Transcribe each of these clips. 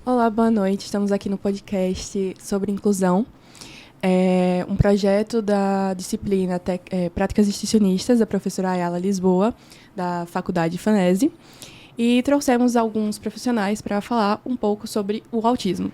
Olá, boa noite. Estamos aqui no podcast sobre inclusão. É um projeto da disciplina Práticas Extensionistas, da professora Ayala Lisboa, da Faculdade FANESE. E trouxemos alguns profissionais para falar um pouco sobre o autismo.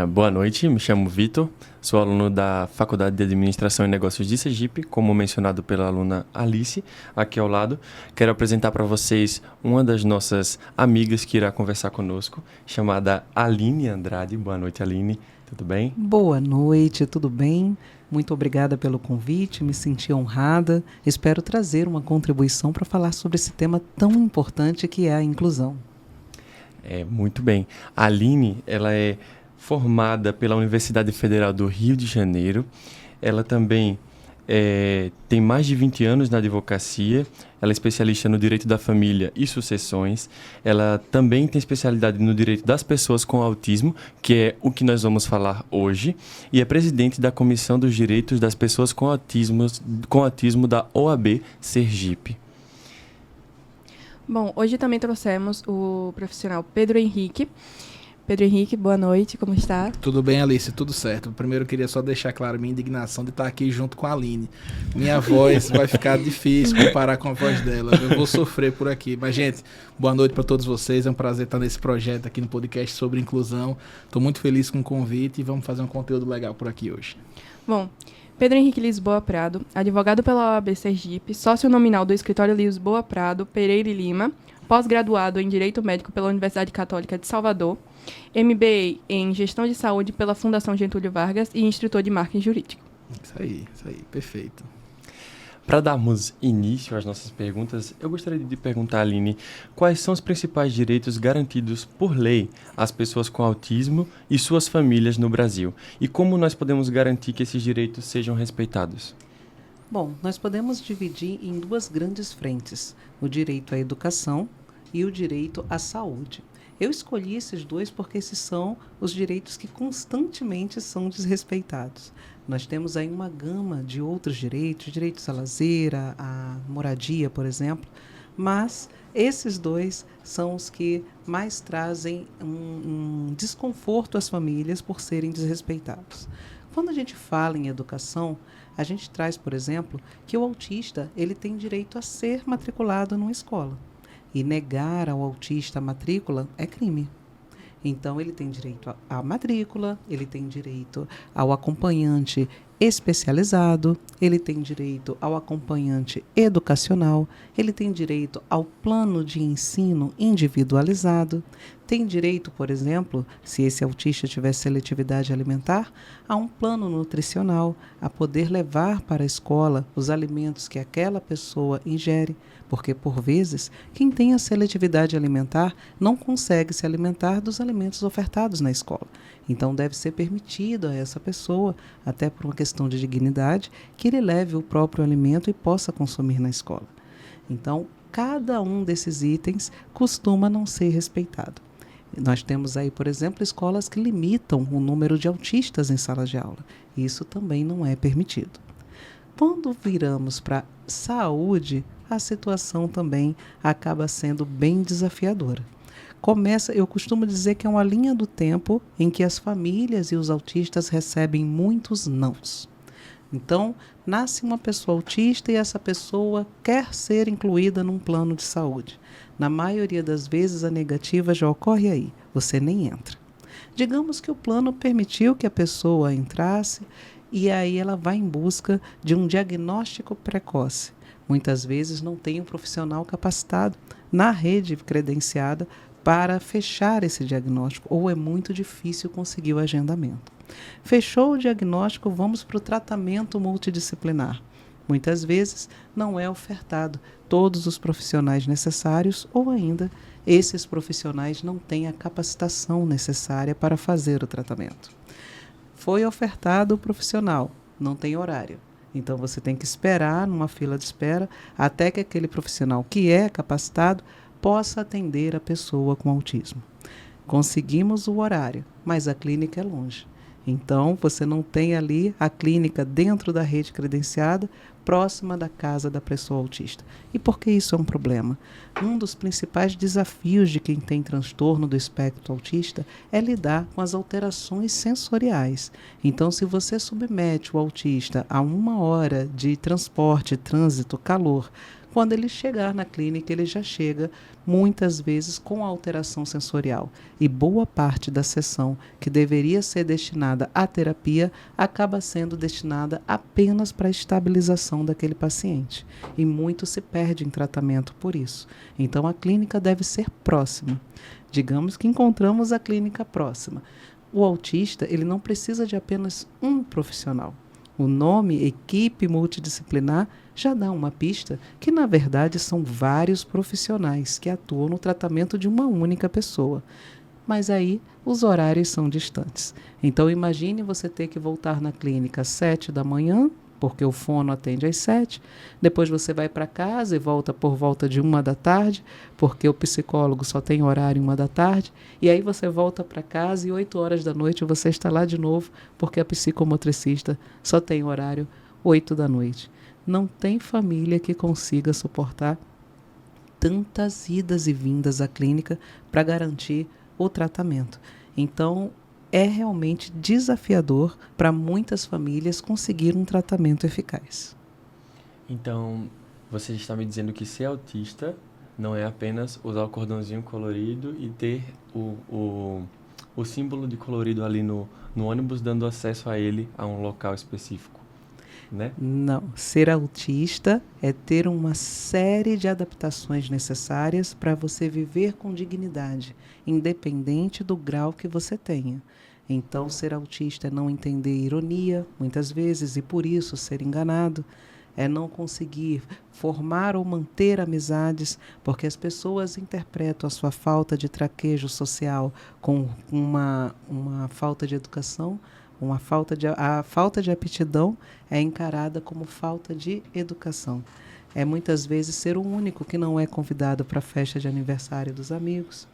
Boa noite, me chamo Vitor, sou aluno da Faculdade de Administração e Negócios de Sergipe, como mencionado pela aluna Alice, aqui ao lado. Quero apresentar para vocês uma das nossas amigas que irá conversar conosco, chamada Aline Andrade. Boa noite, Aline, tudo bem? Boa noite, tudo bem? Muito obrigada pelo convite, me senti honrada. Espero trazer uma contribuição para falar sobre esse tema tão importante que é a inclusão. Muito bem. A Aline, ela é formada pela Universidade Federal do Rio de Janeiro. Ela também tem mais de 20 anos na advocacia. Ela é especialista no direito da família e sucessões. Ela também tem especialidade no direito das pessoas com autismo, que é o que nós vamos falar hoje, e é presidente da Comissão dos Direitos das Pessoas com Autismo da OAB Sergipe. Bom, hoje também trouxemos o profissional Pedro Henrique. Pedro Henrique, boa noite, como está? Tudo bem, Alice, tudo certo. Primeiro eu queria só deixar claro minha indignação de estar aqui junto com a Aline. Minha voz vai ficar difícil comparar com a voz dela. Eu vou sofrer por aqui. Mas, gente, boa noite para todos vocês. É um prazer estar nesse projeto aqui no podcast sobre inclusão. Estou muito feliz com o convite e vamos fazer um conteúdo legal por aqui hoje. Bom, Pedro Henrique Lisboa Prado, advogado pela OAB Sergipe, sócio nominal do escritório Lisboa Prado, Pereira e Lima, pós-graduado em Direito Médico pela Universidade Católica de Salvador, MBA em Gestão de Saúde pela Fundação Getúlio Vargas e instrutor de marketing jurídico. Isso aí, perfeito. Para darmos início às nossas perguntas, eu gostaria de perguntar, Aline, quais são os principais direitos garantidos por lei às pessoas com autismo e suas famílias no Brasil? E como nós podemos garantir que esses direitos sejam respeitados? Bom, nós podemos dividir em duas grandes frentes: o direito à educação e o direito à saúde. Eu escolhi esses dois porque esses são os direitos que constantemente são desrespeitados. Nós temos aí uma gama de outros direitos à lazer, à moradia, por exemplo, mas esses dois são os que mais trazem um desconforto às famílias por serem desrespeitados. Quando a gente fala em educação, a gente traz, por exemplo, que o autista ele tem direito a ser matriculado numa escola. E negar ao autista a matrícula é crime. Então, ele tem direito à matrícula, ele tem direito ao acompanhante especializado, ele tem direito ao acompanhante educacional, ele tem direito ao plano de ensino individualizado, tem direito, por exemplo, se esse autista tiver seletividade alimentar, a um plano nutricional, a poder levar para a escola os alimentos que aquela pessoa ingere, porque, por vezes, quem tem a seletividade alimentar não consegue se alimentar dos alimentos ofertados na escola. Então, deve ser permitido a essa pessoa, até por uma questão de dignidade, que ele leve o próprio alimento e possa consumir na escola. Então, cada um desses itens costuma não ser respeitado. Nós temos aí, por exemplo, escolas que limitam o número de autistas em sala de aula. Isso também não é permitido. Quando viramos para saúde, a situação também acaba sendo bem desafiadora. Eu costumo dizer que é uma linha do tempo em que as famílias e os autistas recebem muitos nãos. Então, nasce uma pessoa autista e essa pessoa quer ser incluída num plano de saúde. Na maioria das vezes, a negativa já ocorre aí, você nem entra. Digamos que o plano permitiu que a pessoa entrasse e aí ela vai em busca de um diagnóstico precoce. Muitas vezes não tem um profissional capacitado na rede credenciada para fechar esse diagnóstico, ou é muito difícil conseguir o agendamento. Fechou o diagnóstico, vamos para o tratamento multidisciplinar. Muitas vezes não é ofertado todos os profissionais necessários, ou ainda esses profissionais não têm a capacitação necessária para fazer o tratamento. Foi ofertado o profissional, não tem horário. Então, você tem que esperar numa fila de espera até que aquele profissional que é capacitado possa atender a pessoa com autismo. Conseguimos o horário, mas a clínica é longe. Então, você não tem ali a clínica dentro da rede credenciada, próxima da casa da pessoa autista. E por que isso é um problema? Um dos principais desafios de quem tem transtorno do espectro autista é lidar com as alterações sensoriais. Então, se você submete o autista a 1 hora de transporte, trânsito, calor, quando ele chegar na clínica, ele já chega muitas vezes com alteração sensorial. E boa parte da sessão que deveria ser destinada à terapia acaba sendo destinada apenas para a estabilização daquele paciente. E muito se perde em tratamento por isso. Então, a clínica deve ser próxima. Digamos que encontramos a clínica próxima. O autista, ele não precisa de apenas um profissional. O nome equipe multidisciplinar já dá uma pista que, na verdade, são vários profissionais que atuam no tratamento de uma única pessoa. Mas aí os horários são distantes. Então, imagine você ter que voltar na clínica às 7 da manhã, porque o fono atende às 7. Depois você vai para casa e volta por volta de 1 da tarde, porque o psicólogo só tem horário 1 da tarde. E aí você volta para casa e 8 horas da noite você está lá de novo, porque a psicomotricista só tem horário 8 da noite. Não tem família que consiga suportar tantas idas e vindas à clínica para garantir o tratamento. Então, é realmente desafiador para muitas famílias conseguir um tratamento eficaz. Então, você está me dizendo que ser autista não é apenas usar o cordãozinho colorido e ter o símbolo de colorido ali no ônibus, dando acesso a ele a um local específico, né? Não. Ser autista é ter uma série de adaptações necessárias para você viver com dignidade, independente do grau que você tenha. Então, ser autista é não entender ironia, muitas vezes, e por isso ser enganado. É não conseguir formar ou manter amizades, porque as pessoas interpretam a sua falta de traquejo social com uma falta de educação, a falta de aptidão é encarada como falta de educação. É muitas vezes ser o único que não é convidado para a festa de aniversário dos amigos.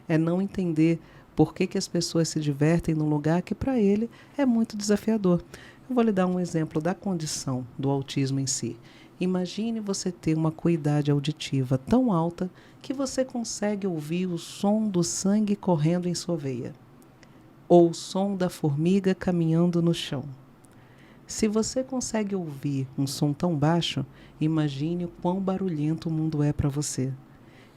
É não entender por que as pessoas se divertem num lugar que para ele é muito desafiador. Eu vou lhe dar um exemplo da condição do autismo em si. Imagine você ter uma acuidade auditiva tão alta que você consegue ouvir o som do sangue correndo em sua veia, ou o som da formiga caminhando no chão. Se você consegue ouvir um som tão baixo, imagine o quão barulhento o mundo é para você.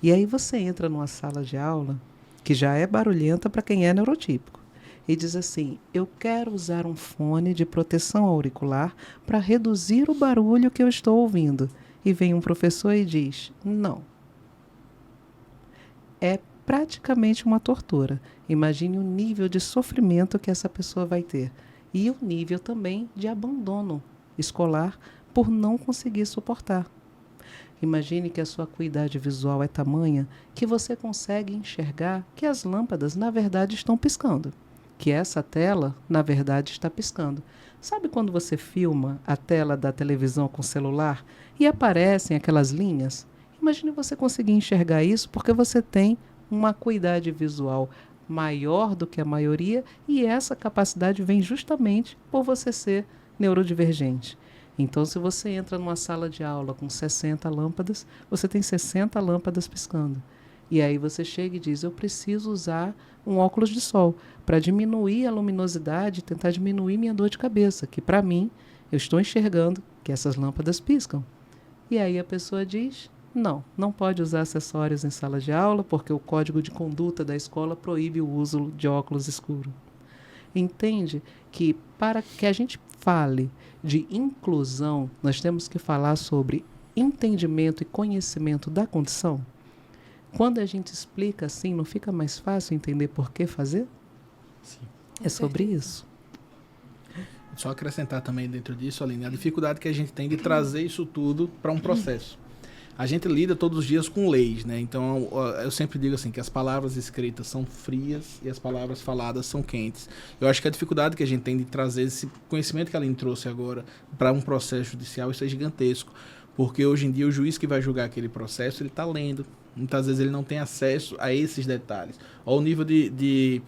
E aí você entra numa sala de aula que já é barulhenta para quem é neurotípico, e diz assim: eu quero usar um fone de proteção auricular para reduzir o barulho que eu estou ouvindo. E vem um professor e diz: não. É praticamente uma tortura. Imagine o nível de sofrimento que essa pessoa vai ter. E o nível também de abandono escolar por não conseguir suportar. Imagine que a sua acuidade visual é tamanha que você consegue enxergar que as lâmpadas, na verdade, estão piscando. Que essa tela, na verdade, está piscando. Sabe quando você filma a tela da televisão com o celular e aparecem aquelas linhas? Imagine você conseguir enxergar isso porque você tem uma acuidade visual maior do que a maioria, e essa capacidade vem justamente por você ser neurodivergente. Então, se você entra numa sala de aula com 60 lâmpadas, você tem 60 lâmpadas piscando. E aí você chega e diz: eu preciso usar um óculos de sol para diminuir a luminosidade, tentar diminuir minha dor de cabeça, que para mim, eu estou enxergando que essas lâmpadas piscam. E aí a pessoa diz: não pode usar acessórios em sala de aula, porque o código de conduta da escola proíbe o uso de óculos escuros. Entende que para que a gente fale de inclusão, nós temos que falar sobre entendimento e conhecimento da condição? Quando a gente explica assim, não fica mais fácil entender por que fazer? Sim. É sobre isso. Só acrescentar também dentro disso, Aline, a dificuldade que a gente tem de trazer isso tudo para um processo. A gente lida todos os dias com leis, né? Então, eu sempre digo assim, que as palavras escritas são frias e as palavras faladas são quentes. Eu acho que a dificuldade que a gente tem de trazer esse conhecimento que a Aline trouxe agora para um processo judicial, isso é gigantesco. Porque hoje em dia o juiz que vai julgar aquele processo, ele está lendo. Muitas vezes ele não tem acesso a esses detalhes. Olha o nível de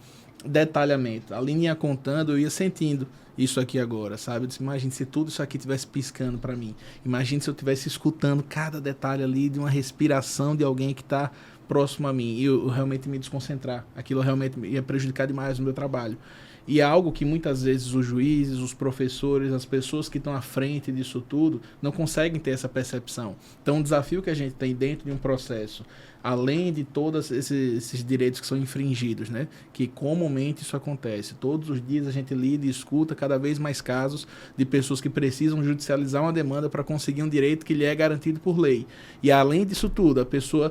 detalhamento. A Aline ia contando, eu ia sentindo isso aqui agora, sabe? Eu disse, imagine se tudo isso aqui estivesse piscando para mim. Imagine se eu estivesse escutando cada detalhe ali de uma respiração de alguém que está próximo a mim. E eu realmente me desconcentrar. Aquilo realmente ia prejudicar demais o meu trabalho. E é algo que muitas vezes os juízes, os professores, as pessoas que estão à frente disso tudo não conseguem ter essa percepção. Então, o desafio que a gente tem dentro de um processo, além de todos esses direitos que são infringidos, né? Que comumente isso acontece. Todos os dias a gente lida e escuta cada vez mais casos de pessoas que precisam judicializar uma demanda para conseguir um direito que lhe é garantido por lei. E além disso tudo, a pessoa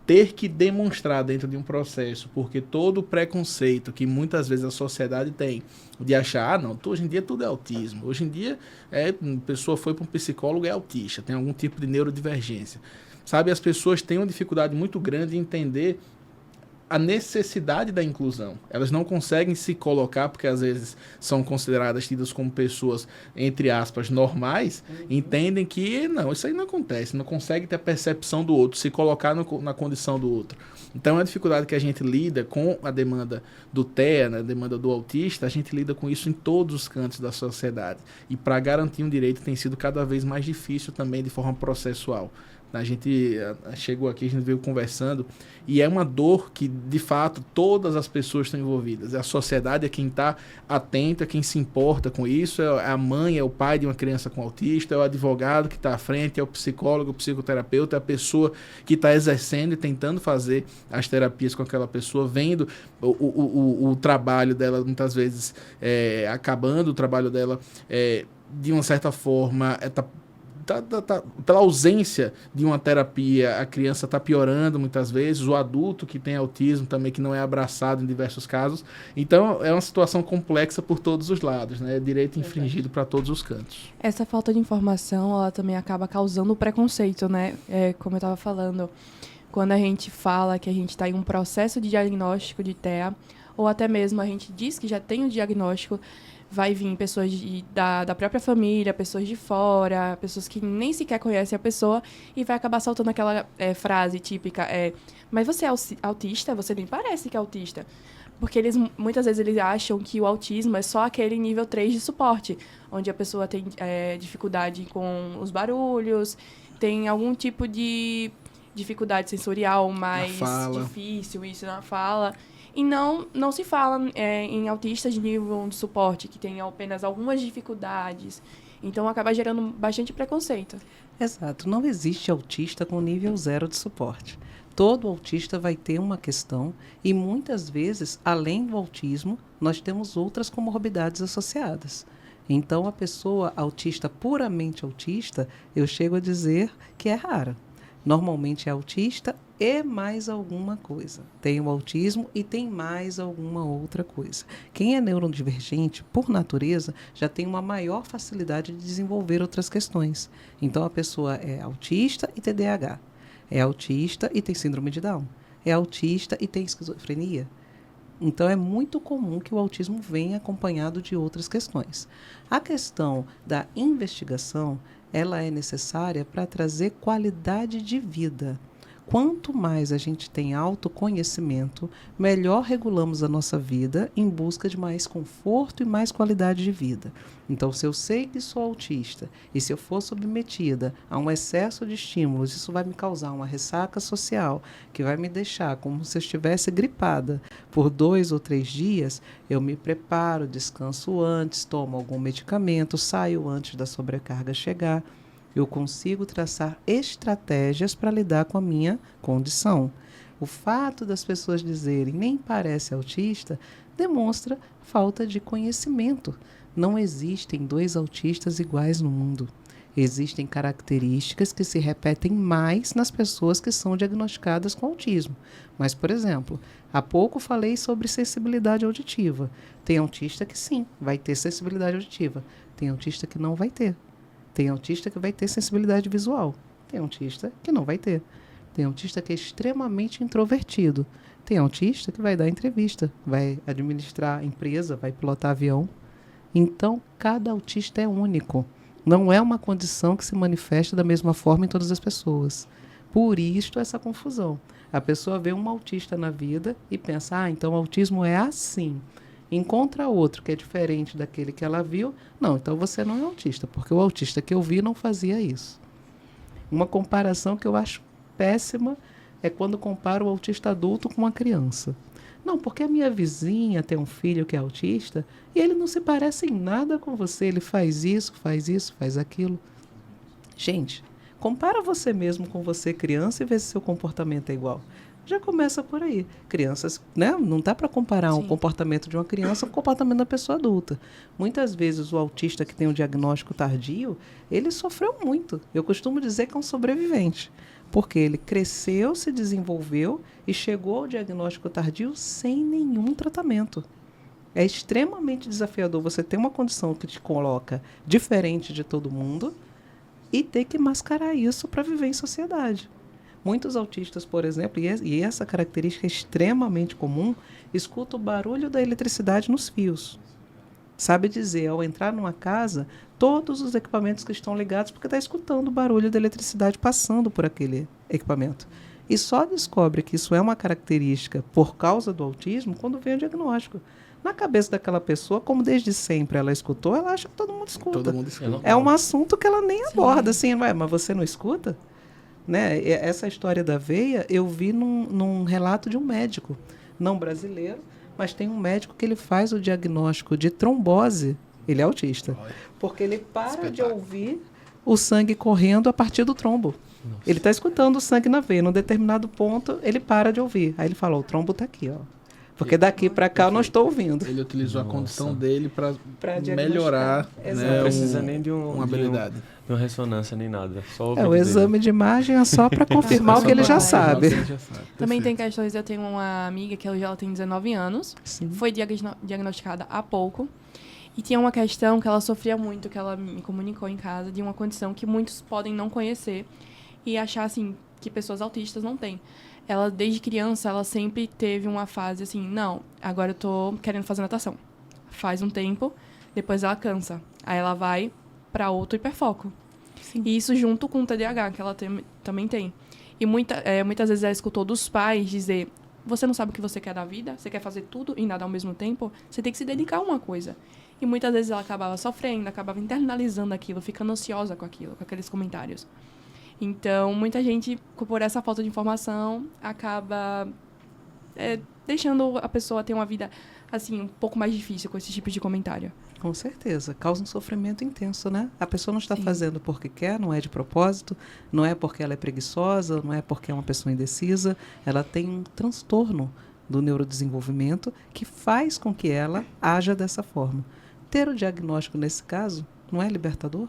ter que demonstrar dentro de um processo, porque todo o preconceito que muitas vezes a sociedade tem de achar, não, hoje em dia tudo é autismo, hoje em dia a pessoa foi para um psicólogo, é autista, tem algum tipo de neurodivergência. Sabe, as pessoas têm uma dificuldade muito grande em entender a necessidade da inclusão. Elas não conseguem se colocar, porque às vezes são consideradas, tidas como pessoas, entre aspas, normais, entendem que não, isso aí não acontece, não consegue ter a percepção do outro, se colocar na condição do outro. Então, a dificuldade que a gente lida com a demanda do TEA, né, a demanda do autista, a gente lida com isso em todos os cantos da sociedade. E para garantir um direito tem sido cada vez mais difícil também de forma processual. A gente chegou aqui, a gente veio conversando, e é uma dor que, de fato, todas as pessoas estão envolvidas. A sociedade é quem está atenta, quem se importa com isso, é a mãe, é o pai de uma criança com autista, é o advogado que está à frente, é o psicólogo, o psicoterapeuta, é a pessoa que está exercendo e tentando fazer as terapias com aquela pessoa, vendo o trabalho dela, muitas vezes, acabando, o trabalho dela, de uma certa forma, pela ausência de uma terapia, a criança está piorando muitas vezes, o adulto que tem autismo também, que não é abraçado em diversos casos. Então, é uma situação complexa por todos os lados, né? Direito infringido para todos os cantos. Essa falta de informação, ela também acaba causando preconceito, né? Como eu estava falando, quando a gente fala que a gente está em um processo de diagnóstico de TEA, ou até mesmo a gente diz que já tem o diagnóstico, vai vir pessoas da própria família, pessoas de fora, pessoas que nem sequer conhecem a pessoa, e vai acabar soltando aquela frase típica, mas você é autista? Você nem parece que é autista. Porque muitas vezes eles acham que o autismo é só aquele nível 3 de suporte, onde a pessoa tem dificuldade com os barulhos, tem algum tipo de dificuldade sensorial mais difícil, isso na fala. E não se fala em autistas de nível 1 de suporte, que tem apenas algumas dificuldades. Então, acaba gerando bastante preconceito. Exato. Não existe autista com nível 0 de suporte. Todo autista vai ter uma questão e, muitas vezes, além do autismo, nós temos outras comorbidades associadas. Então, a pessoa autista, puramente autista, eu chego a dizer que é rara. Normalmente é autista e mais alguma coisa. Tem o autismo e tem mais alguma outra coisa. Quem é neurodivergente, por natureza, já tem uma maior facilidade de desenvolver outras questões. Então, a pessoa é autista e TDAH. É autista e tem síndrome de Down. É autista e tem esquizofrenia. Então, é muito comum que o autismo venha acompanhado de outras questões. A questão da investigação, ela é necessária para trazer qualidade de vida. Quanto mais a gente tem autoconhecimento, melhor regulamos a nossa vida em busca de mais conforto e mais qualidade de vida. Então, se eu sei que sou autista e se eu for submetida a um excesso de estímulos, isso vai me causar uma ressaca social, que vai me deixar como se eu estivesse gripada por 2 ou 3 dias, eu me preparo, descanso antes, tomo algum medicamento, saio antes da sobrecarga chegar. Eu consigo traçar estratégias para lidar com a minha condição. O fato das pessoas dizerem nem parece autista demonstra falta de conhecimento. Não existem 2 autistas iguais no mundo. Existem características que se repetem mais nas pessoas que são diagnosticadas com autismo. Mas, por exemplo, há pouco falei sobre sensibilidade auditiva. Tem autista que sim, vai ter sensibilidade auditiva. Tem autista que não vai ter. Tem autista que vai ter sensibilidade visual. Tem autista que não vai ter. Tem autista que é extremamente introvertido. Tem autista que vai dar entrevista, vai administrar empresa, vai pilotar avião. Então, cada autista é único. Não é uma condição que se manifesta da mesma forma em todas as pessoas. Por isso, essa confusão. A pessoa vê um autista na vida e pensa, então o autismo é assim. Encontra outro que é diferente daquele que ela viu, não, então você não é autista, porque o autista que eu vi não fazia isso. Uma comparação que eu acho péssima é quando compara o autista adulto com uma criança. Não, porque a minha vizinha tem um filho que é autista e ele não se parece em nada com você, ele faz isso, faz aquilo. Gente, compara você mesmo com você criança e vê se seu comportamento é igual. Já começa por aí. Crianças, né? Não dá para comparar o comportamento de uma criança com o comportamento da pessoa adulta. Muitas vezes o autista que tem um diagnóstico tardio, ele sofreu muito. Eu costumo dizer que é um sobrevivente, porque ele cresceu, se desenvolveu e chegou ao diagnóstico tardio sem nenhum tratamento. É extremamente desafiador você ter uma condição que te coloca diferente de todo mundo e ter que mascarar isso para viver em sociedade. Muitos autistas, por exemplo, e essa característica é extremamente comum, escutam o barulho da eletricidade nos fios. Sabe dizer, ao entrar numa casa, todos os equipamentos que estão ligados, porque está escutando o barulho da eletricidade passando por aquele equipamento. E só descobre que isso é uma característica por causa do autismo quando vem o diagnóstico. Na cabeça daquela pessoa, como desde sempre ela escutou, ela acha que todo mundo escuta. Todo mundo escuta. É um assunto que ela nem aborda, assim, mas você não escuta? Né? Essa história da veia eu vi num relato de um médico, não brasileiro, mas tem um médico que ele faz o diagnóstico de trombose, ele é autista, porque ele para de ouvir o sangue correndo a partir do trombo. Nossa. Ele está escutando o sangue na veia, num determinado ponto ele para de ouvir, aí ele fala, o trombo está aqui, ó. Porque daqui para cá eu não estou ouvindo. Ele utilizou a condição dele para melhorar, né, não precisa nem de uma habilidade. De uma ressonância nem nada. Só o exame de imagem é só para confirmar o que ele já sabe. Também tem questões, eu tenho uma amiga que ela tem 19 anos, foi diagnosticada há pouco, e tinha uma questão que ela sofria muito, que ela me comunicou em casa, de uma condição que muitos podem não conhecer e achar assim que pessoas autistas não têm. Ela, desde criança, ela sempre teve uma fase assim, não, agora eu tô querendo fazer natação. Faz um tempo, depois ela cansa. Aí ela vai para outro hiperfoco. Sim. E isso junto com o TDAH, que ela também tem. E muitas vezes ela escutou dos pais dizer, você não sabe o que você quer da vida? Você quer fazer tudo e nada ao mesmo tempo? Você tem que se dedicar a uma coisa. E muitas vezes ela acabava sofrendo, acabava internalizando aquilo, ficando ansiosa com aquilo, com aqueles comentários. Então, muita gente, por essa falta de informação, acaba deixando a pessoa ter uma vida assim um pouco mais difícil com esse tipo de comentário. Com certeza. Causa um sofrimento intenso, né? A pessoa não está fazendo porque quer, não é de propósito, não é porque ela é preguiçosa, não é porque é uma pessoa indecisa. Ela tem um transtorno do neurodesenvolvimento que faz com que ela haja dessa forma. Ter o diagnóstico, nesse caso, não é libertador?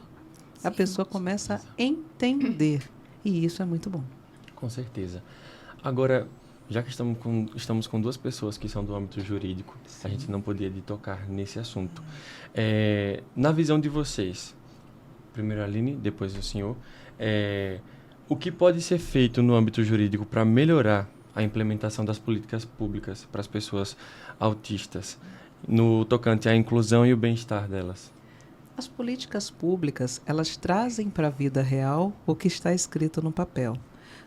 A pessoa começa a entender. E isso é muito bom. Com certeza. Agora, já que estamos com duas pessoas que são do âmbito jurídico, a gente não podia tocar nesse assunto. Na visão de vocês, primeiro a Aline, depois o senhor, o que pode ser feito no âmbito jurídico para melhorar a implementação das políticas públicas para as pessoas autistas, no tocante à inclusão e o bem-estar delas? As políticas públicas, elas trazem para a vida real o que está escrito no papel.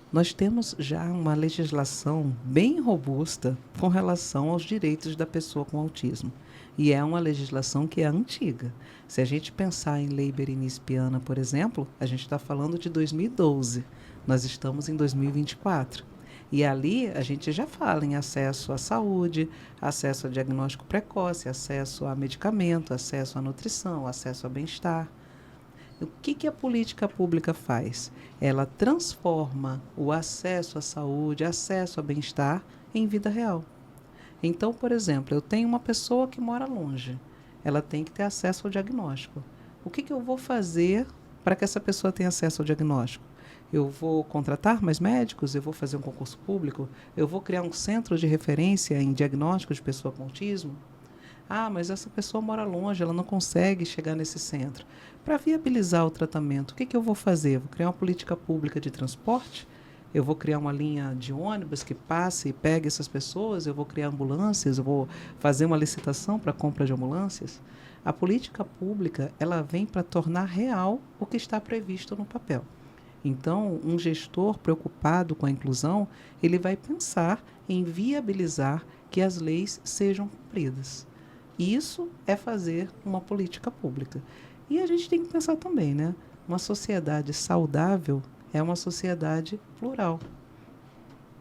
Nós temos já uma legislação bem robusta com relação aos direitos da pessoa com autismo. E é uma legislação que é antiga. Se a gente pensar em Lei Berenice Piana, por exemplo, a gente está falando de 2012. Nós estamos em 2024. E ali a gente já fala em acesso à saúde, acesso a diagnóstico precoce, acesso a medicamento, acesso à nutrição, acesso ao bem-estar. O que a política pública faz? Ela transforma o acesso à saúde, acesso ao bem-estar em vida real. Então, por exemplo, eu tenho uma pessoa que mora longe, ela tem que ter acesso ao diagnóstico. O que eu vou fazer para que essa pessoa tenha acesso ao diagnóstico? Eu vou contratar mais médicos? Eu vou fazer um concurso público? Eu vou criar um centro de referência em diagnóstico de pessoa com autismo? Ah, mas essa pessoa mora longe, ela não consegue chegar nesse centro. Para viabilizar o tratamento, o que eu vou fazer? Eu vou criar uma política pública de transporte? Eu vou criar uma linha de ônibus que passe e pegue essas pessoas? Eu vou criar ambulâncias? Eu vou fazer uma licitação para a compra de ambulâncias? A política pública, ela vem para tornar real o que está previsto no papel. Então, um gestor preocupado com a inclusão, ele vai pensar em viabilizar que as leis sejam cumpridas. Isso é fazer uma política pública. E a gente tem que pensar também, né? Uma sociedade saudável é uma sociedade plural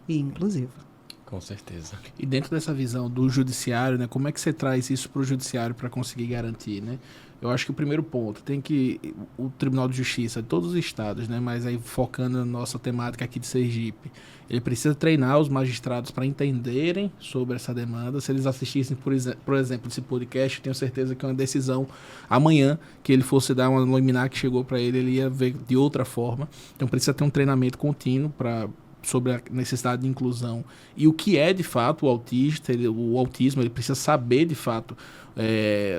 e inclusiva. Com certeza. E dentro dessa visão do judiciário, né, como é que você traz isso para o judiciário para conseguir garantir, né? Eu acho que o primeiro ponto tem que o Tribunal de Justiça de todos os estados, né, mas aí focando na nossa temática aqui de Sergipe, ele precisa treinar os magistrados para entenderem sobre essa demanda. Se eles assistissem, por exemplo, esse podcast, eu tenho certeza que é uma decisão amanhã que ele fosse dar uma liminar que chegou para ele ia ver de outra forma. Então precisa ter um treinamento contínuo sobre a necessidade de inclusão e o que é de fato o autista, o autismo, ele precisa saber de fato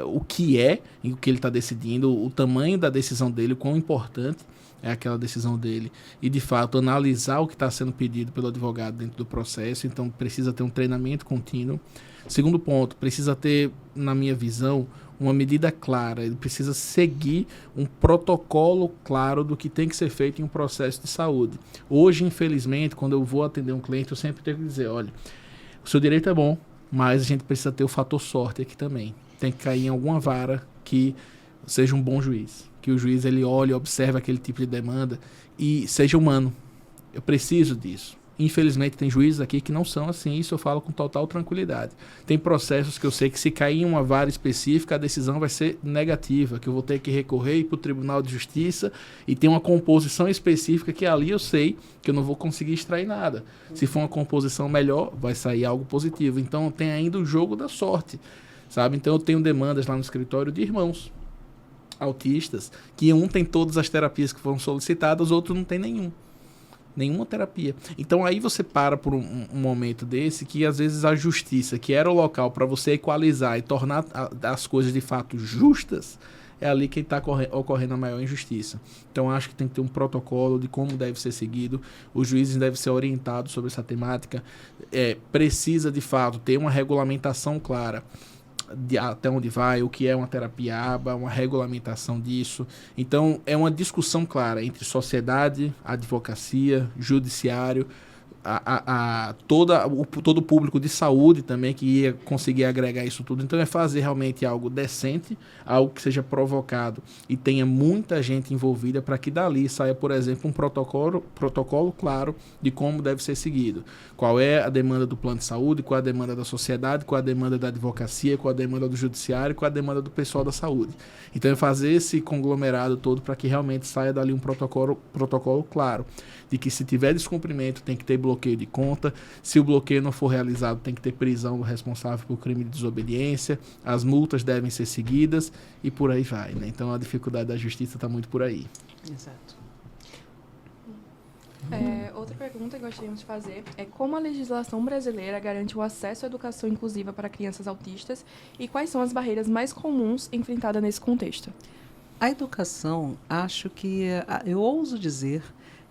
o que é e o que ele está decidindo, o tamanho da decisão dele, o quão importante é aquela decisão dele e de fato analisar o que está sendo pedido pelo advogado dentro do processo. Então precisa ter um treinamento contínuo. Segundo ponto, precisa ter, na minha visão, uma medida clara, ele precisa seguir um protocolo claro do que tem que ser feito em um processo de saúde. Hoje, infelizmente, quando eu vou atender um cliente, eu sempre tenho que dizer, olha, o seu direito é bom, mas a gente precisa ter o fator sorte aqui também. Tem que cair em alguma vara que seja um bom juiz, que o juiz ele olhe, observe aquele tipo de demanda e seja humano. Eu preciso disso. Infelizmente, tem juízes aqui que não são assim, isso eu falo com total tranquilidade. Tem processos que eu sei que se cair em uma vara específica, a decisão vai ser negativa, que eu vou ter que recorrer para o Tribunal de Justiça e tem uma composição específica que ali eu sei que eu não vou conseguir extrair nada. Se for uma composição melhor, vai sair algo positivo. Então, tem ainda o jogo da sorte, sabe? Então, eu tenho demandas lá no escritório de irmãos autistas, que um tem todas as terapias que foram solicitadas, outro não tem nenhuma terapia. Então aí você para por um momento desse que às vezes a justiça, que era o local para você equalizar e tornar as coisas de fato justas, é ali que está ocorrendo a maior injustiça. Então acho que tem que ter um protocolo de como deve ser seguido, os juízes devem ser orientados sobre essa temática, precisa de fato ter uma regulamentação clara de até onde vai, o que é uma terapia ABA, uma regulamentação disso. Então, é uma discussão clara entre sociedade, advocacia, judiciário, todo o público de saúde também que ia conseguir agregar isso tudo. Então é fazer realmente algo decente, algo que seja provocado e tenha muita gente envolvida para que dali saia, por exemplo, um protocolo claro de como deve ser seguido. Qual é a demanda do plano de saúde, qual é a demanda da sociedade, qual é a demanda da advocacia, qual é a demanda do judiciário, qual é a demanda do pessoal da saúde. Então é fazer esse conglomerado todo para que realmente saia dali um protocolo claro de que se tiver descumprimento tem que ter bloqueio de conta, se o bloqueio não for realizado tem que ter prisão do responsável por crime de desobediência, as multas devem ser seguidas e por aí vai, né? Então a dificuldade da justiça está muito por aí. Exato. Outra pergunta que gostaríamos de fazer é como a legislação brasileira garante o acesso à educação inclusiva para crianças autistas e quais são as barreiras mais comuns enfrentadas nesse contexto? A educação, acho que eu ouso dizer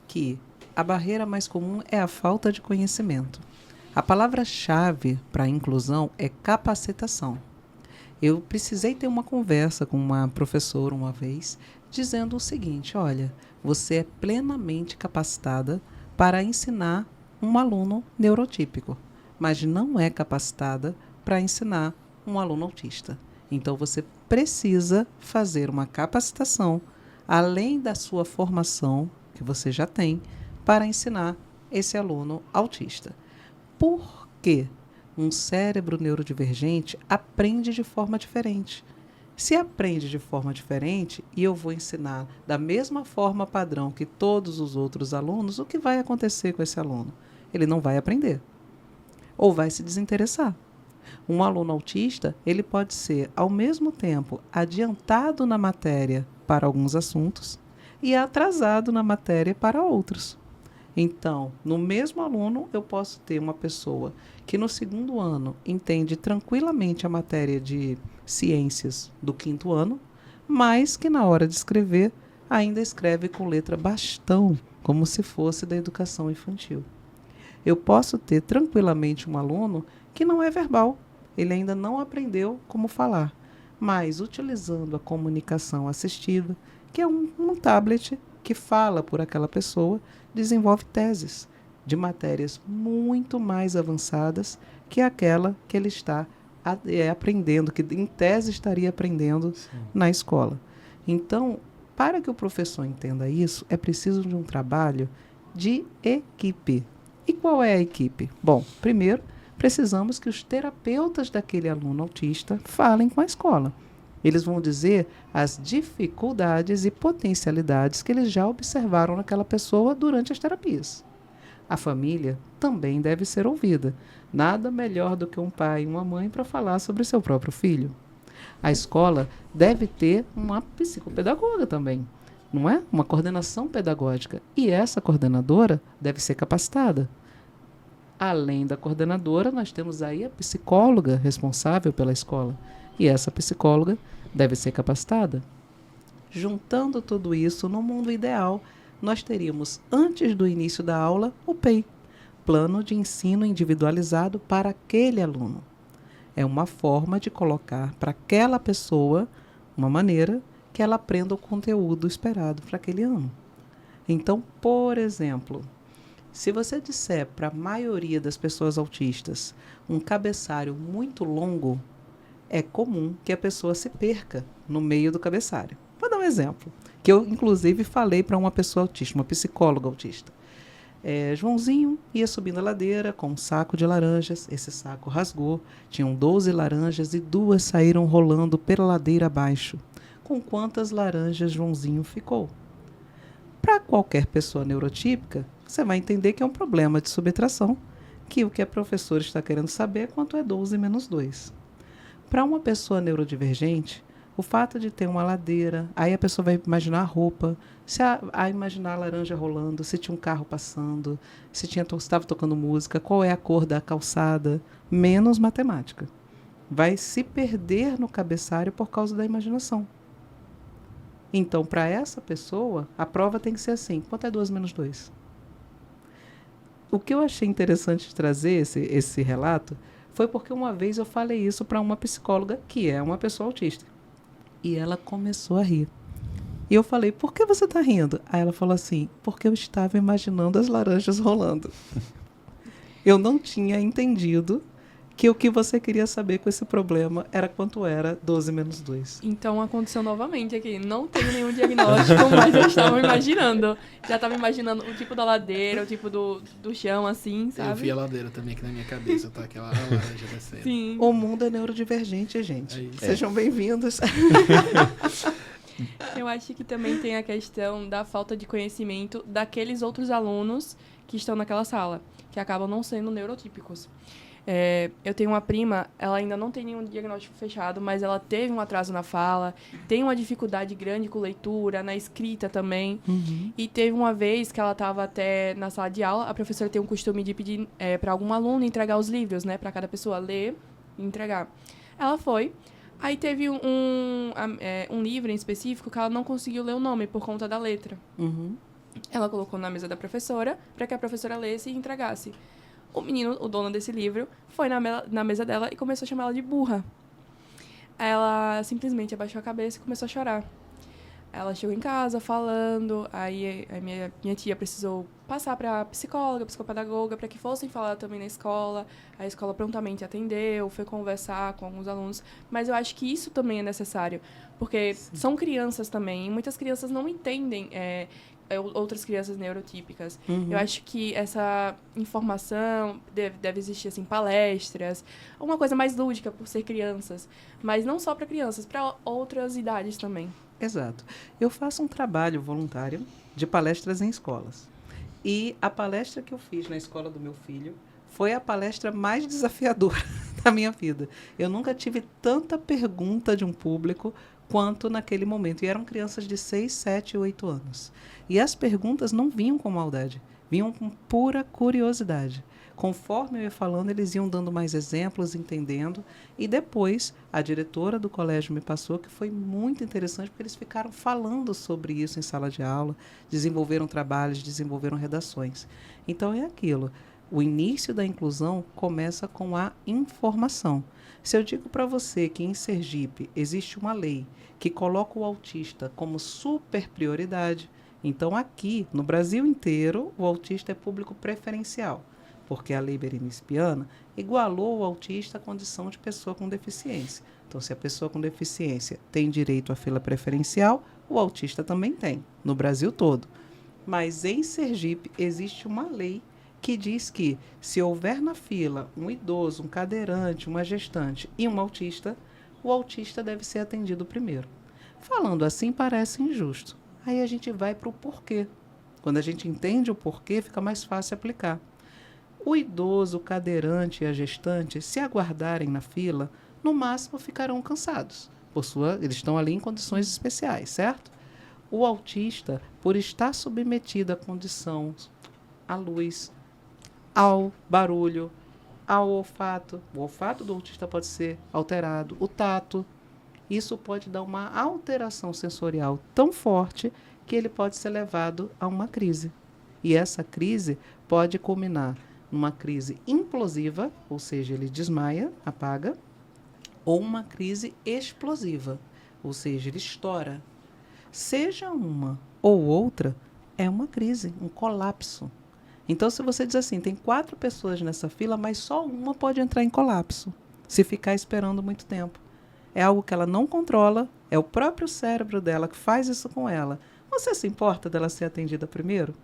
que a barreira mais comum é a falta de conhecimento. A palavra-chave para a inclusão é capacitação. Eu precisei ter uma conversa com uma professora uma vez, dizendo o seguinte: olha, você é plenamente capacitada para ensinar um aluno neurotípico, mas não é capacitada para ensinar um aluno autista. Então, você precisa fazer uma capacitação, além da sua formação, que você já tem, para ensinar esse aluno autista. Por quê? Um cérebro neurodivergente aprende de forma diferente. Se aprende de forma diferente e eu vou ensinar da mesma forma padrão que todos os outros alunos, o que vai acontecer com esse aluno? Ele não vai aprender ou vai se desinteressar. Um aluno autista, ele pode ser, ao mesmo tempo, adiantado na matéria para alguns assuntos e atrasado na matéria para outros. Então, no mesmo aluno, eu posso ter uma pessoa que no segundo ano entende tranquilamente a matéria de ciências do quinto ano, mas que na hora de escrever ainda escreve com letra bastão, como se fosse da educação infantil. Eu posso ter tranquilamente um aluno que não é verbal, ele ainda não aprendeu como falar, mas utilizando a comunicação assistiva, que é um tablet que fala por aquela pessoa, desenvolve teses de matérias muito mais avançadas que aquela que ele está aprendendo, que em tese estaria aprendendo na escola. Então, para que o professor entenda isso, é preciso de um trabalho de equipe. E qual é a equipe? Bom, primeiro, precisamos que os terapeutas daquele aluno autista falem com a escola. Eles vão dizer as dificuldades e potencialidades que eles já observaram naquela pessoa durante as terapias. A família também deve ser ouvida. Nada melhor do que um pai e uma mãe para falar sobre seu próprio filho. A escola deve ter uma psicopedagoga também, não é? Uma coordenação pedagógica. E essa coordenadora deve ser capacitada. Além da coordenadora, nós temos aí a psicóloga responsável pela escola. E essa psicóloga deve ser capacitada. Juntando tudo isso, no mundo ideal, nós teríamos, antes do início da aula, o PEI, Plano de Ensino Individualizado para aquele aluno. É uma forma de colocar para aquela pessoa uma maneira que ela aprenda o conteúdo esperado para aquele ano. Então, por exemplo, se você disser para a maioria das pessoas autistas um cabeçalho muito longo, é comum que a pessoa se perca no meio do cabeçalho. Vou dar um exemplo, que eu, inclusive, falei para uma pessoa autista, uma psicóloga autista. Joãozinho ia subindo a ladeira com um saco de laranjas. Esse saco rasgou. Tinham 12 laranjas e 2 saíram rolando pela ladeira abaixo. Com quantas laranjas Joãozinho ficou? Para qualquer pessoa neurotípica, você vai entender que é um problema de subtração, que o que a professora está querendo saber é quanto é 12 menos 2. Para uma pessoa neurodivergente, o fato de ter uma ladeira, aí a pessoa vai imaginar a roupa, imaginar a laranja rolando, se tinha um carro passando, se estava tocando música, qual é a cor da calçada, menos matemática. Vai se perder no cabeçalho por causa da imaginação. Então, para essa pessoa, a prova tem que ser assim, quanto é 2 menos 2? O que eu achei interessante de trazer esse relato foi porque uma vez eu falei isso para uma psicóloga que é uma pessoa autista. E ela começou a rir. E eu falei, por que você está rindo? Aí ela falou assim, porque eu estava imaginando as laranjas rolando. Eu não tinha entendido que o que você queria saber com esse problema era quanto era 12 menos 2. Então aconteceu novamente aqui. Não tenho nenhum diagnóstico, mas eu estava imaginando. Já estava imaginando o tipo da ladeira, o tipo do chão, assim, sabe? Eu vi a ladeira também aqui na minha cabeça, tá? Aquela laranja descendo. Sim. O mundo é neurodivergente, gente. Sejam bem-vindos. Eu acho que também tem a questão da falta de conhecimento daqueles outros alunos que estão naquela sala, que acabam não sendo neurotípicos. Eu tenho uma prima, ela ainda não tem nenhum diagnóstico fechado, mas ela teve um atraso na fala, tem uma dificuldade grande com leitura, na escrita também. Uhum. E teve uma vez que ela estava até na sala de aula, a professora tem um costume de pedir para algum aluno entregar os livros, né, para cada pessoa ler e entregar. Ela foi, aí teve um livro em específico que ela não conseguiu ler o nome por conta da letra. Uhum. Ela colocou na mesa da professora para que a professora lesse e entregasse. O menino, o dono desse livro, foi na mesa dela e começou a chamar ela de burra. Ela simplesmente abaixou a cabeça e começou a chorar. Ela chegou em casa falando, aí a minha tia precisou passar para a psicóloga, psicopedagoga, para que fossem falar também na escola. A escola prontamente atendeu, foi conversar com alguns alunos. Mas eu acho que isso também é necessário, porque são crianças também, e muitas crianças não entendem outras crianças neurotípicas. Uhum. Eu acho que essa informação deve existir, assim, palestras, uma coisa mais lúdica por ser crianças, mas não só para crianças, para outras idades também. Exato. Eu faço um trabalho voluntário de palestras em escolas. E a palestra que eu fiz na escola do meu filho foi a palestra mais desafiadora da minha vida. Eu nunca tive tanta pergunta de um público quanto naquele momento. E eram crianças de 6, 7, 8 anos. E as perguntas não vinham com maldade, vinham com pura curiosidade. Conforme eu ia falando, eles iam dando mais exemplos, entendendo. E depois, a diretora do colégio me passou, que foi muito interessante, porque eles ficaram falando sobre isso em sala de aula, desenvolveram trabalhos, desenvolveram redações. Então, é aquilo. O início da inclusão começa com a informação. Se eu digo para você que em Sergipe existe uma lei que coloca o autista como super prioridade, Então, aqui, no Brasil inteiro, o autista é público preferencial, porque a lei berenice-piana igualou o autista à condição de pessoa com deficiência. Então, se a pessoa com deficiência tem direito à fila preferencial, o autista também tem, no Brasil todo. Mas em Sergipe existe uma lei que diz que, se houver na fila um idoso, um cadeirante, uma gestante e um autista, o autista deve ser atendido primeiro. Falando assim, parece injusto. Aí a gente vai para o porquê. Quando a gente entende o porquê, fica mais fácil aplicar. O idoso, o cadeirante e a gestante, se aguardarem na fila, no máximo ficarão cansados. Eles estão ali em condições especiais, certo? O autista, por estar submetido à condição, à luz, ao barulho, ao olfato. O olfato do autista pode ser alterado, o tato. Isso pode dar uma alteração sensorial tão forte que ele pode ser levado a uma crise. E essa crise pode culminar numa crise implosiva, ou seja, ele desmaia, apaga, ou uma crise explosiva, ou seja, ele estoura. Seja uma ou outra, é uma crise, um colapso. Então, se você diz assim, tem 4 pessoas nessa fila, mas só uma pode entrar em colapso, se ficar esperando muito tempo. É algo que ela não controla, é o próprio cérebro dela que faz isso com ela. Você se importa dela ser atendida primeiro?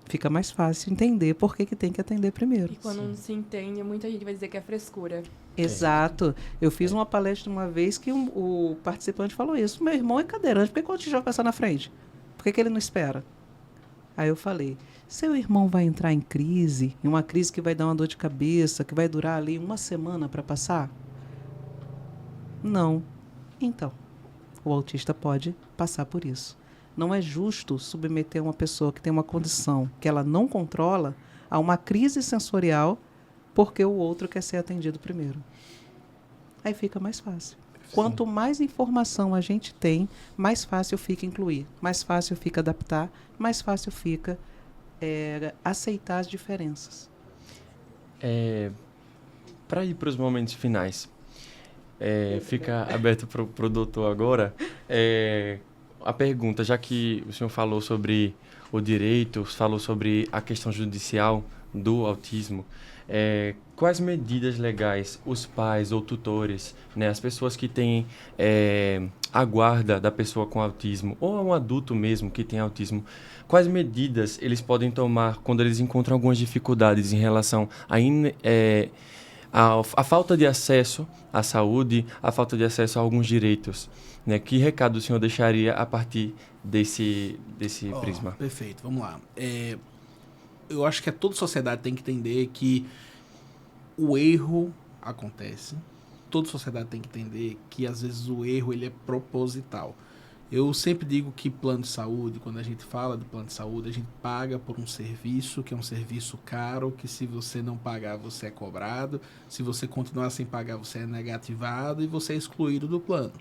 Fica mais fácil entender por que tem que atender primeiro. E quando não se entende, muita gente vai dizer que é frescura. Exato. Eu fiz uma palestra uma vez que o participante falou isso. Meu irmão é cadeirante, por que o autista vai passar na frente? Por que ele não espera? Aí eu falei, seu irmão vai entrar em crise, em uma crise que vai dar uma dor de cabeça, que vai durar ali 1 semana para passar? Não. Então, o autista pode passar por isso. Não é justo submeter uma pessoa que tem uma condição que ela não controla a uma crise sensorial porque o outro quer ser atendido primeiro. Aí fica mais fácil. Sim. Quanto mais informação a gente tem, mais fácil fica incluir, mais fácil fica adaptar, mais fácil fica aceitar as diferenças. Para ir para os momentos finais, fica aberto para o doutor agora. A pergunta, já que o senhor falou sobre o direito, falou sobre a questão judicial do autismo, quais medidas legais os pais ou tutores, né, as pessoas que têm a guarda da pessoa com autismo, ou um adulto mesmo que tem autismo, quais medidas eles podem tomar quando eles encontram algumas dificuldades em relação a falta de acesso à saúde, a falta de acesso a alguns direitos, né? Que recado o senhor deixaria a partir desse prisma? Perfeito, vamos lá. Eu acho que toda sociedade tem que entender que o erro acontece. Toda sociedade tem que entender que, às vezes, o erro ele é proposital. Eu sempre digo que plano de saúde, quando a gente fala de plano de saúde, a gente paga por um serviço, que é um serviço caro, que se você não pagar, você é cobrado. Se você continuar sem pagar, você é negativado e você é excluído do plano.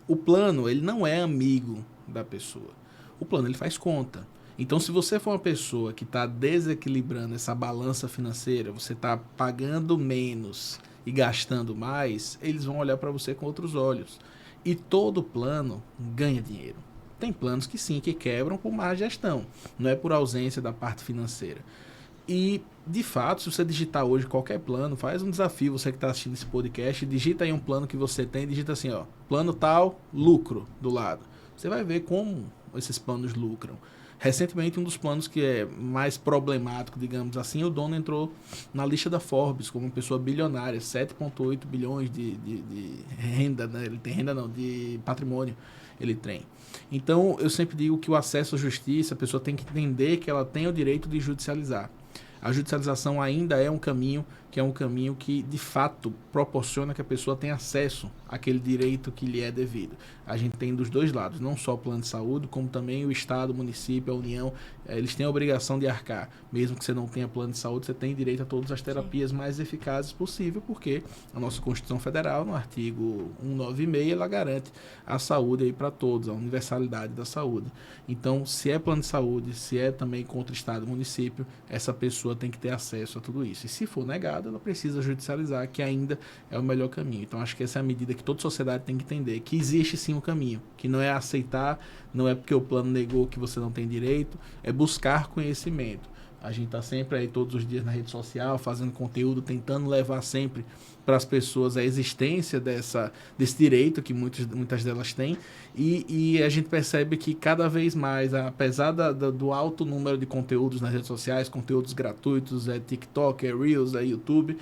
O plano, ele não é amigo da pessoa. O plano, ele faz conta. Então, se você for uma pessoa que está desequilibrando essa balança financeira, você está pagando menos e gastando mais, eles vão olhar para você com outros olhos. E todo plano ganha dinheiro. Tem planos que sim, que quebram por má gestão. Não é por ausência da parte financeira. E, de fato, se você digitar hoje qualquer plano, faz um desafio, você que está assistindo esse podcast, digita aí um plano que você tem, digita assim, ó, plano tal, lucro, do lado. Você vai ver como esses planos lucram. Recentemente, um dos planos que é mais problemático, digamos assim, o dono entrou na lista da Forbes como uma pessoa bilionária, 7,8 bilhões de renda, né? Ele tem renda não, de patrimônio ele tem. Então, eu sempre digo que o acesso à justiça, a pessoa tem que entender que ela tem o direito de judicializar. A judicialização ainda é um caminho que, de fato, proporciona que a pessoa tenha acesso àquele direito que lhe é devido. A gente tem dos dois lados, não só o plano de saúde, como também o Estado, o município, a União, eles têm a obrigação de arcar. Mesmo que você não tenha plano de saúde, você tem direito a todas as terapias mais eficazes possível, porque a nossa Constituição Federal, no artigo 196, ela garante a saúde aí para todos, a universalidade da saúde. Então, se é plano de saúde, se é também contra o Estado e município, essa pessoa pessoa tem que ter acesso a tudo isso. E se for negado, ela precisa judicializar, que ainda é o melhor caminho. Então, acho que essa é a medida que toda sociedade tem que entender, que existe sim um caminho, que não é aceitar, não é porque o plano negou que você não tem direito, é buscar conhecimento. A gente está sempre aí todos os dias na rede social, fazendo conteúdo, tentando levar sempre para as pessoas a existência desse direito que muitas delas têm. E a gente percebe que cada vez mais, apesar do alto número de conteúdos nas redes sociais, conteúdos gratuitos, TikTok, Reels, YouTube,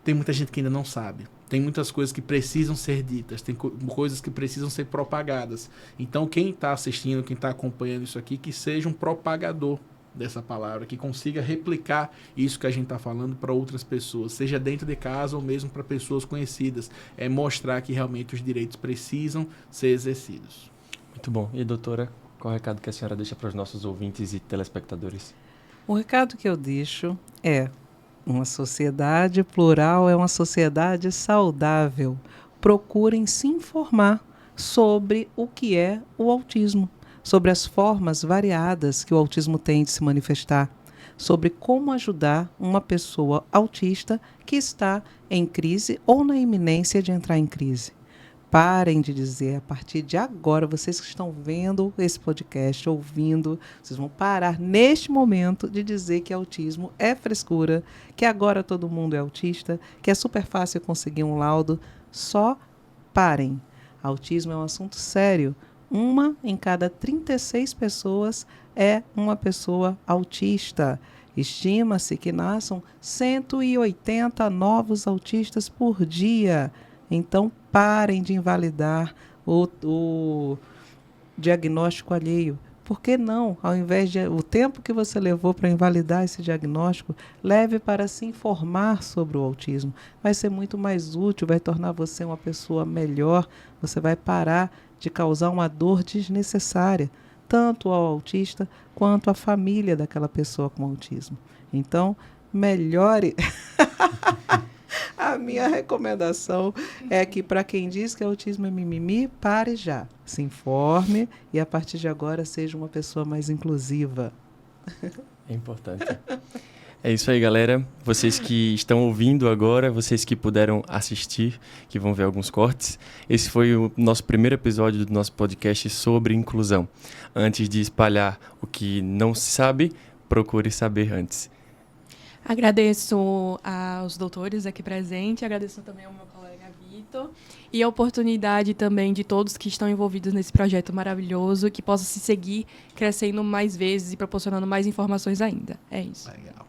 tem muita gente que ainda não sabe. Tem muitas coisas que precisam ser ditas, tem coisas que precisam ser propagadas. Então, quem está assistindo, quem está acompanhando isso aqui, que seja um propagador dessa palavra, que consiga replicar isso que a gente está falando para outras pessoas, seja dentro de casa ou mesmo para pessoas conhecidas. É mostrar que realmente os direitos precisam ser exercidos. Muito bom. E, doutora, qual é o recado que a senhora deixa para os nossos ouvintes e telespectadores? O recado que eu deixo é: uma sociedade plural é uma sociedade saudável. Procurem se informar sobre o que é o autismo, sobre as formas variadas que o autismo tem de se manifestar, sobre como ajudar uma pessoa autista que está em crise ou na iminência de entrar em crise. Parem de dizer, a partir de agora, vocês que estão vendo esse podcast, ouvindo, vocês vão parar neste momento de dizer que autismo é frescura, que agora todo mundo é autista, que é super fácil conseguir um laudo. Só parem. Autismo é um assunto sério. 1 em cada 36 pessoas é uma pessoa autista. Estima-se que nasçam 180 novos autistas por dia. Então, parem de invalidar o diagnóstico alheio. Por que não? Ao invés de o tempo que você levou para invalidar esse diagnóstico, leve para se informar sobre o autismo. Vai ser muito mais útil, vai tornar você uma pessoa melhor. Você vai parar de causar uma dor desnecessária, tanto ao autista quanto à família daquela pessoa com autismo. Então, melhore. A minha recomendação é que, para quem diz que autismo é mimimi, pare já. Se informe e, a partir de agora, seja uma pessoa mais inclusiva. É importante. É isso aí, galera. Vocês que estão ouvindo agora, vocês que puderam assistir, que vão ver alguns cortes, esse foi o nosso primeiro episódio do nosso podcast sobre inclusão. Antes de espalhar o que não se sabe, procure saber antes. Agradeço aos doutores aqui presentes, agradeço também ao meu colega Vitor e a oportunidade também de todos que estão envolvidos nesse projeto maravilhoso, que possa se seguir crescendo mais vezes e proporcionando mais informações ainda. É isso. Legal.